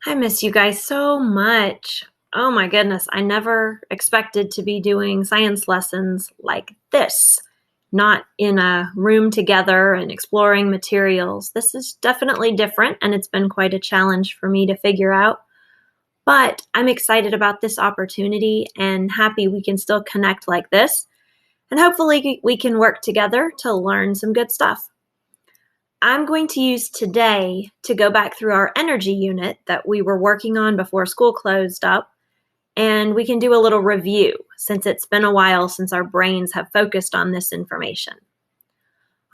I miss you guys so much. Oh my goodness, I never expected to be doing science lessons like this, not in a room together and exploring materials. This is definitely different, and it's been quite a challenge for me to figure out. But I'm excited about this opportunity and happy we can still connect like this. And hopefully, we can work together to learn some good stuff. I'm going to use today to go back through our energy unit that we were working on before school closed up, and we can do a little review since it's been a while since our brains have focused on this information.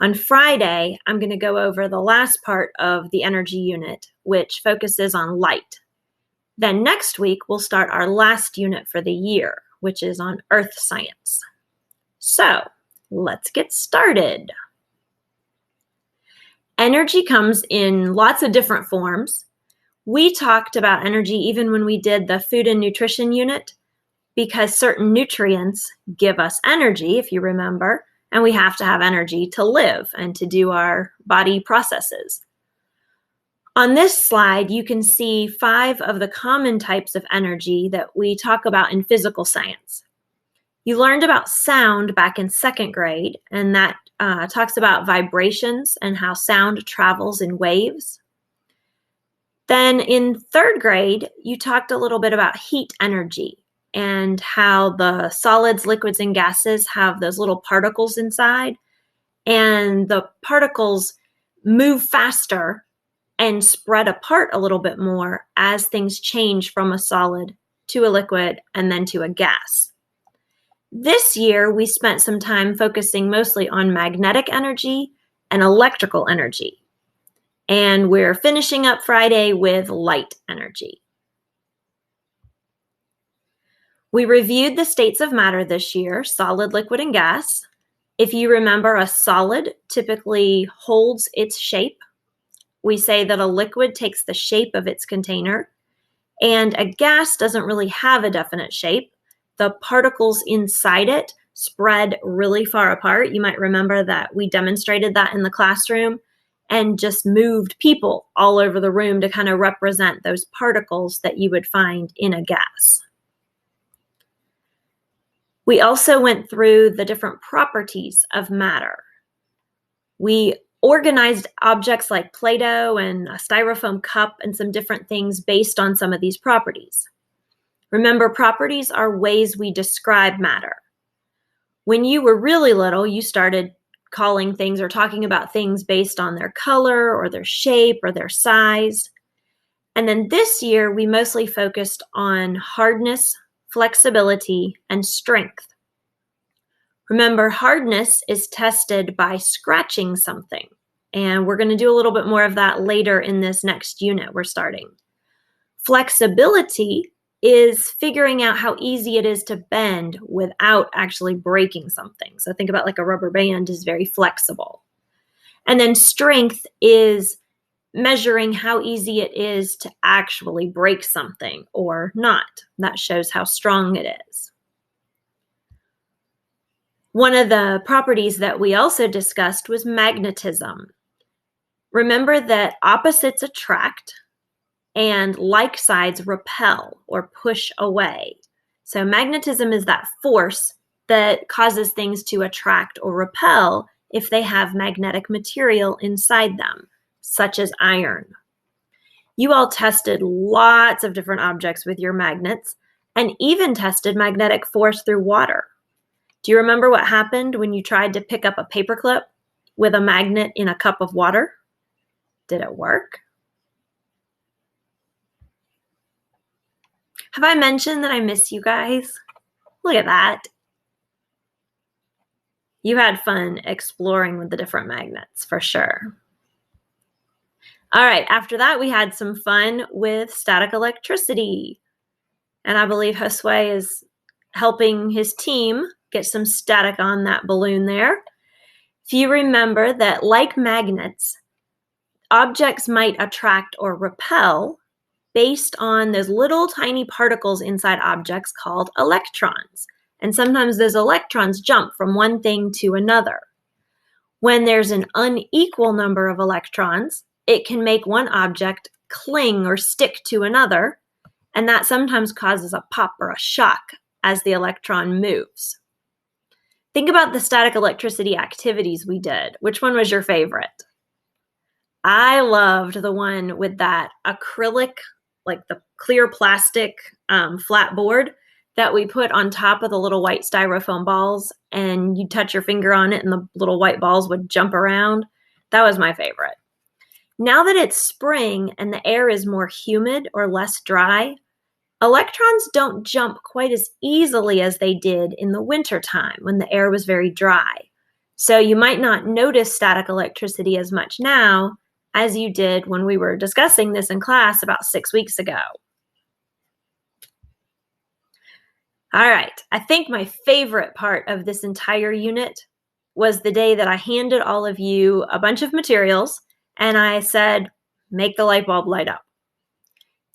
On Friday, I'm going to go over the last part of the energy unit, which focuses on light. Then next week, we'll start our last unit for the year, which is on earth science. So let's get started. Energy comes in lots of different forms. We talked about energy even when we did the food and nutrition unit because certain nutrients give us energy, if you remember, and we have to have energy to live and to do our body processes. On this slide, you can see 5 of the common types of energy that we talk about in physical science. You learned about sound back in 2nd grade, and that talks about vibrations and how sound travels in waves. Then in 3rd grade, you talked a little bit about heat energy and how the solids, liquids, and gases have those little particles inside, and the particles move faster and spread apart a little bit more as things change from a solid to a liquid and then to a gas. This year, we spent some time focusing mostly on magnetic energy and electrical energy. And we're finishing up Friday with light energy. We reviewed the states of matter this year, solid, liquid, and gas. If you remember, a solid typically holds its shape. We say that a liquid takes the shape of its container, and a gas doesn't really have a definite shape. The particles inside it spread really far apart. You might remember that we demonstrated that in the classroom and just moved people all over the room to kind of represent those particles that you would find in a gas. We also went through the different properties of matter. We organized objects like Play-Doh and a styrofoam cup and some different things based on some of these properties. Remember, properties are ways we describe matter. When you were really little, you started calling things or talking about things based on their color or their shape or their size. And then this year, we mostly focused on hardness, flexibility, and strength. Remember, hardness is tested by scratching something, and we're going to do a little bit more of that later in this next unit we're starting. Flexibility is figuring out how easy it is to bend without actually breaking something. So think about like a rubber band is very flexible. And then strength is measuring how easy it is to actually break something or not. That shows how strong it is. One of the properties that we also discussed was magnetism. Remember that opposites attract and like sides repel or push away. So magnetism is that force that causes things to attract or repel if they have magnetic material inside them, such as iron. You all tested lots of different objects with your magnets and even tested magnetic force through water. Do you remember what happened when you tried to pick up a paperclip with a magnet in a cup of water? Did it work? Have I mentioned that I miss you guys? Look at that. You had fun exploring with the different magnets, for sure. All right, after that, we had some fun with static electricity. And I believe Josue is helping his team get some static on that balloon there. If you remember that, like magnets, objects might attract or repel based on those little tiny particles inside objects called electrons. And sometimes those electrons jump from one thing to another. When there's an unequal number of electrons, it can make one object cling or stick to another, and that sometimes causes a pop or a shock as the electron moves. Think about the static electricity activities we did. Which one was your favorite? I loved the one with that acrylic, like the clear plastic flat board that we put on top of the little white styrofoam balls, and you'd touch your finger on it and the little white balls would jump around. That was my favorite. Now that it's spring and the air is more humid or less dry, electrons don't jump quite as easily as they did in the wintertime when the air was very dry. So you might not notice static electricity as much now as you did when we were discussing this in class about 6 weeks ago. All right, I think my favorite part of this entire unit was the day that I handed all of you a bunch of materials and I said, make the light bulb light up.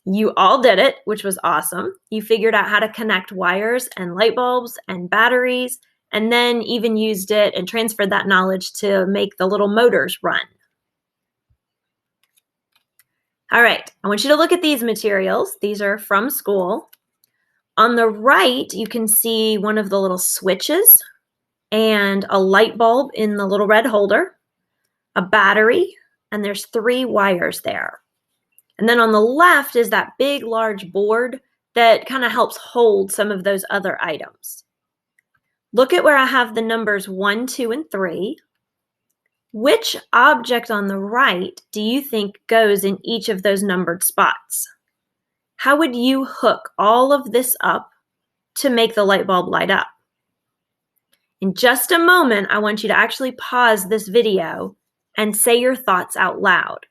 You all did it, which was awesome. You figured out how to connect wires and light bulbs and batteries, and then even used it and transferred that knowledge to make the little motors run. All right, I want you to look at these materials. These are from school. On the right, you can see one of the little switches and a light bulb in the little red holder, a battery, and there's 3 wires there. And then on the left is that big, large board that kind of helps hold some of those other items. Look at where I have the numbers 1, 2, and 3. Which object on the right do you think goes in each of those numbered spots? How would you hook all of this up to make the light bulb light up? In just a moment, I want you to actually pause this video and say your thoughts out loud.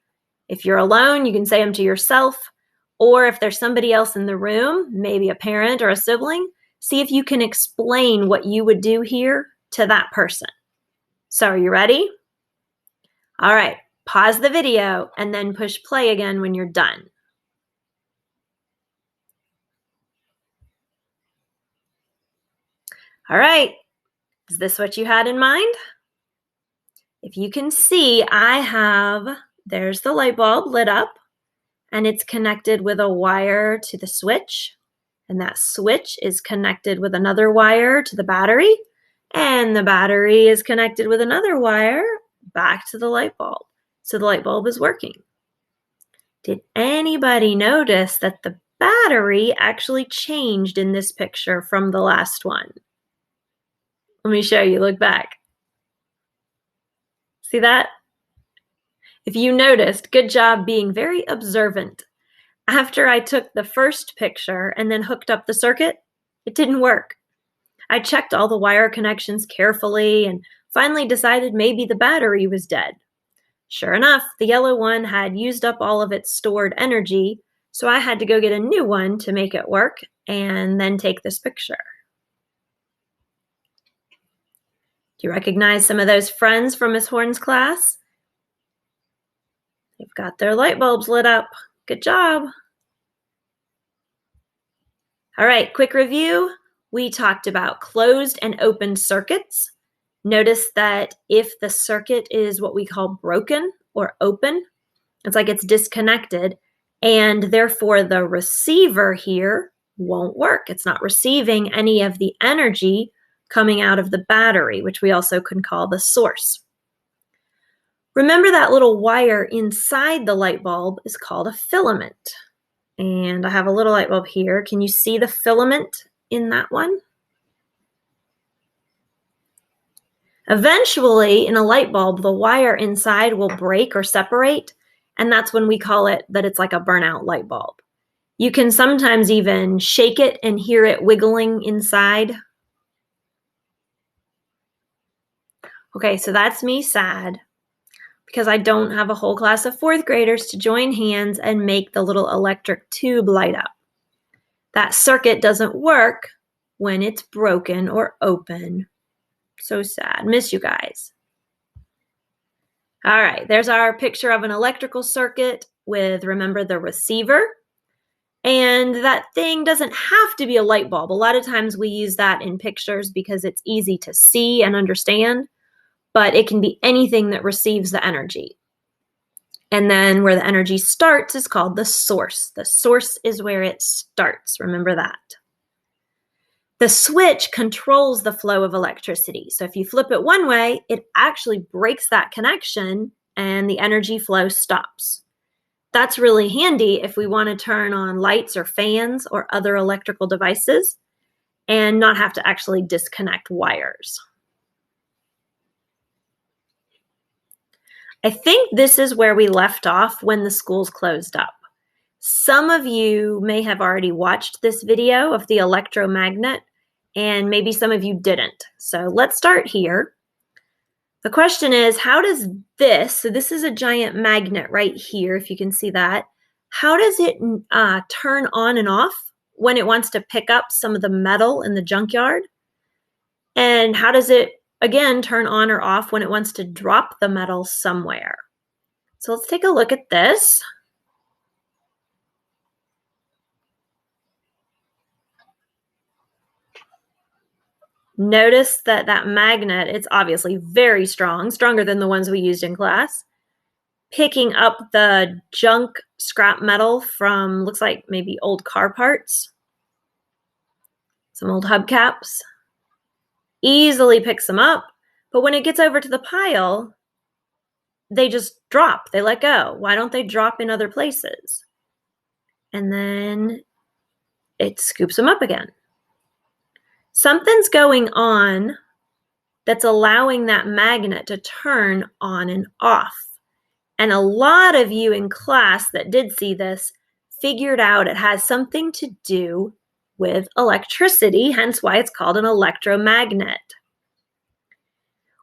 If you're alone, you can say them to yourself, or if there's somebody else in the room, maybe a parent or a sibling, see if you can explain what you would do here to that person. So are you ready? All right, pause the video and then push play again when you're done. All right, is this what you had in mind? If you can see, there's the light bulb lit up, and it's connected with a wire to the switch, and that switch is connected with another wire to the battery, and the battery is connected with another wire back to the light bulb. So the light bulb is working. Did anybody notice that the battery actually changed in this picture from the last one? Let me show you, look back. See that? If you noticed, good job being very observant. After I took the first picture and then hooked up the circuit, it didn't work. I checked all the wire connections carefully and finally decided maybe the battery was dead. Sure enough, the yellow one had used up all of its stored energy, so I had to go get a new one to make it work and then take this picture. Do you recognize some of those friends from Miss Horn's class? They've got their light bulbs lit up. Good job. All right, quick review. We talked about closed and open circuits. Notice that if the circuit is what we call broken or open, it's like it's disconnected, and therefore the receiver here won't work. It's not receiving any of the energy coming out of the battery, which we also can call the source. Remember that little wire inside the light bulb is called a filament. And I have a little light bulb here. Can you see the filament in that one? Eventually, in a light bulb, the wire inside will break or separate, and that's when we call it that it's like a burnout light bulb. You can sometimes even shake it and hear it wiggling inside. Okay, so that's me sad because I don't have a whole class of 4th graders to join hands and make the little electric tube light up. That circuit doesn't work when it's broken or open. So sad. Miss you guys. All right, there's our picture of an electrical circuit with, remember, the receiver. And that thing doesn't have to be a light bulb. A lot of times we use that in pictures because it's easy to see and understand, but it can be anything that receives the energy. And then where the energy starts is called the source. The source is where it starts. Remember that. The switch controls the flow of electricity. So if you flip it one way, it actually breaks that connection and the energy flow stops. That's really handy if we want to turn on lights or fans or other electrical devices and not have to actually disconnect wires. I think this is where we left off when the schools closed up. Some of you may have already watched this video of the electromagnet, and maybe some of you didn't. So let's start here. The question is, how does this, so this is a giant magnet right here, if you can see that, how does it turn on and off when it wants to pick up some of the metal in the junkyard? And how does it, again, turn on or off when it wants to drop the metal somewhere? So let's take a look at this. Notice that that magnet, it's obviously very strong, stronger than the ones we used in class, picking up the junk scrap metal from, looks like maybe old car parts, some old hubcaps, easily picks them up, but when it gets over to the pile, they just drop, they let go. Why don't they drop in other places? And then it scoops them up again. Something's going on that's allowing that magnet to turn on and off. And a lot of you in class that did see this figured out it has something to do with electricity, hence why it's called an electromagnet.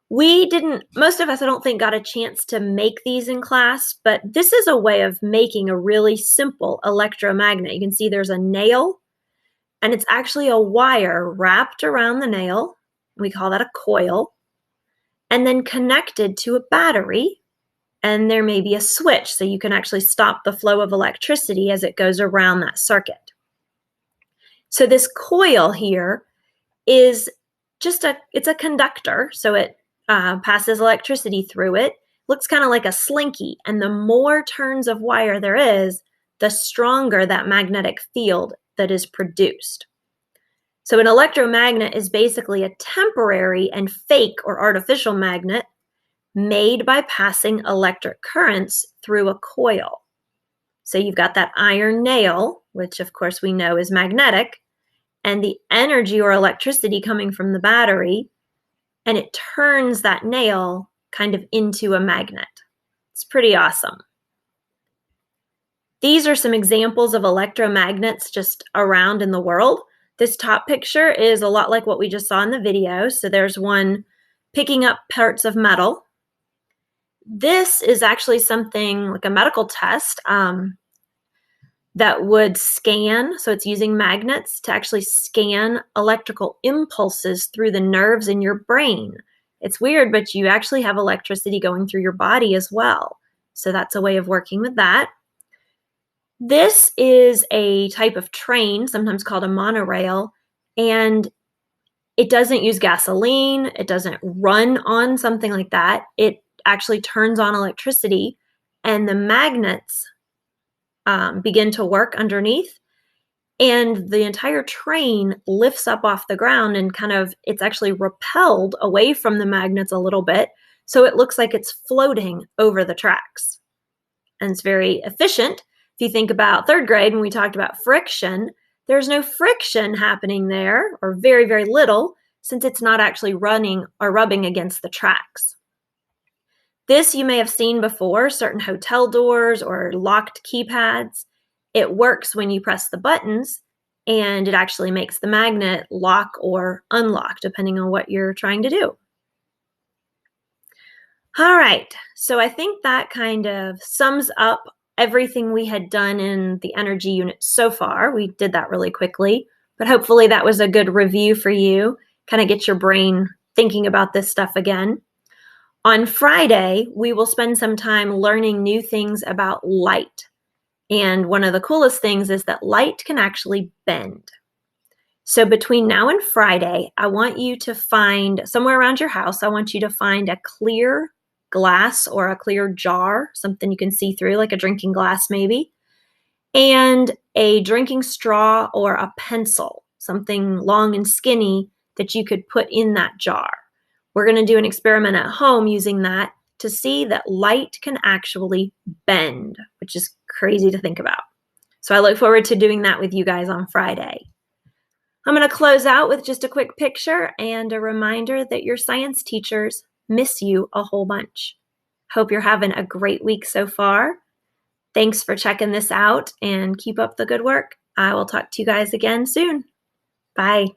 Most of us, I don't think, got a chance to make these in class, but this is a way of making a really simple electromagnet. You can see there's a nail, and it's actually a wire wrapped around the nail. We call that a coil, and then connected to a battery. And there may be a switch, so you can actually stop the flow of electricity as it goes around that circuit. So this coil here is it's a conductor, so it passes electricity through it. Looks kind of like a slinky, and the more turns of wire there is, the stronger that magnetic field that is produced. So an electromagnet is basically a temporary and fake or artificial magnet made by passing electric currents through a coil. So you've got that iron nail, which of course we know is magnetic, and the energy or electricity coming from the battery, and it turns that nail kind of into a magnet. It's pretty awesome. These are some examples of electromagnets just around in the world. This top picture is a lot like what we just saw in the video. So there's one picking up parts of metal. This is actually something like a medical test that would scan. So it's using magnets to actually scan electrical impulses through the nerves in your brain. It's weird, but you actually have electricity going through your body as well. So that's a way of working with that. This is a type of train, sometimes called a monorail, and it doesn't use gasoline. It doesn't run on something like that. It actually turns on electricity, and the magnets begin to work underneath, and the entire train lifts up off the ground and it's actually repelled away from the magnets a little bit, so it looks like it's floating over the tracks. And it's very efficient. If you think about third grade when we talked about friction, there's no friction happening there, or very, very little, since it's not actually running or rubbing against the tracks. This you may have seen before, certain hotel doors or locked keypads. It works when you press the buttons, and it actually makes the magnet lock or unlock, depending on what you're trying to do. All right, so I think that kind of sums up everything we had done in the energy unit so far. We did that really quickly, but hopefully that was a good review for you, kind of get your brain thinking about this stuff again. On Friday, we will spend some time learning new things about light. And one of the coolest things is that light can actually bend. So between now and Friday, I want you to find, somewhere around your house, I want you to find a clear glass or a clear jar, something you can see through, like a drinking glass maybe, and a drinking straw or a pencil, something long and skinny that you could put in that jar. We're going to do an experiment at home using that to see that light can actually bend, which is crazy to think about. So I look forward to doing that with you guys on Friday. I'm going to close out with just a quick picture and a reminder that your science teachers miss you a whole bunch. Hope you're having a great week so far. Thanks for checking this out and keep up the good work. I will talk to you guys again soon. Bye.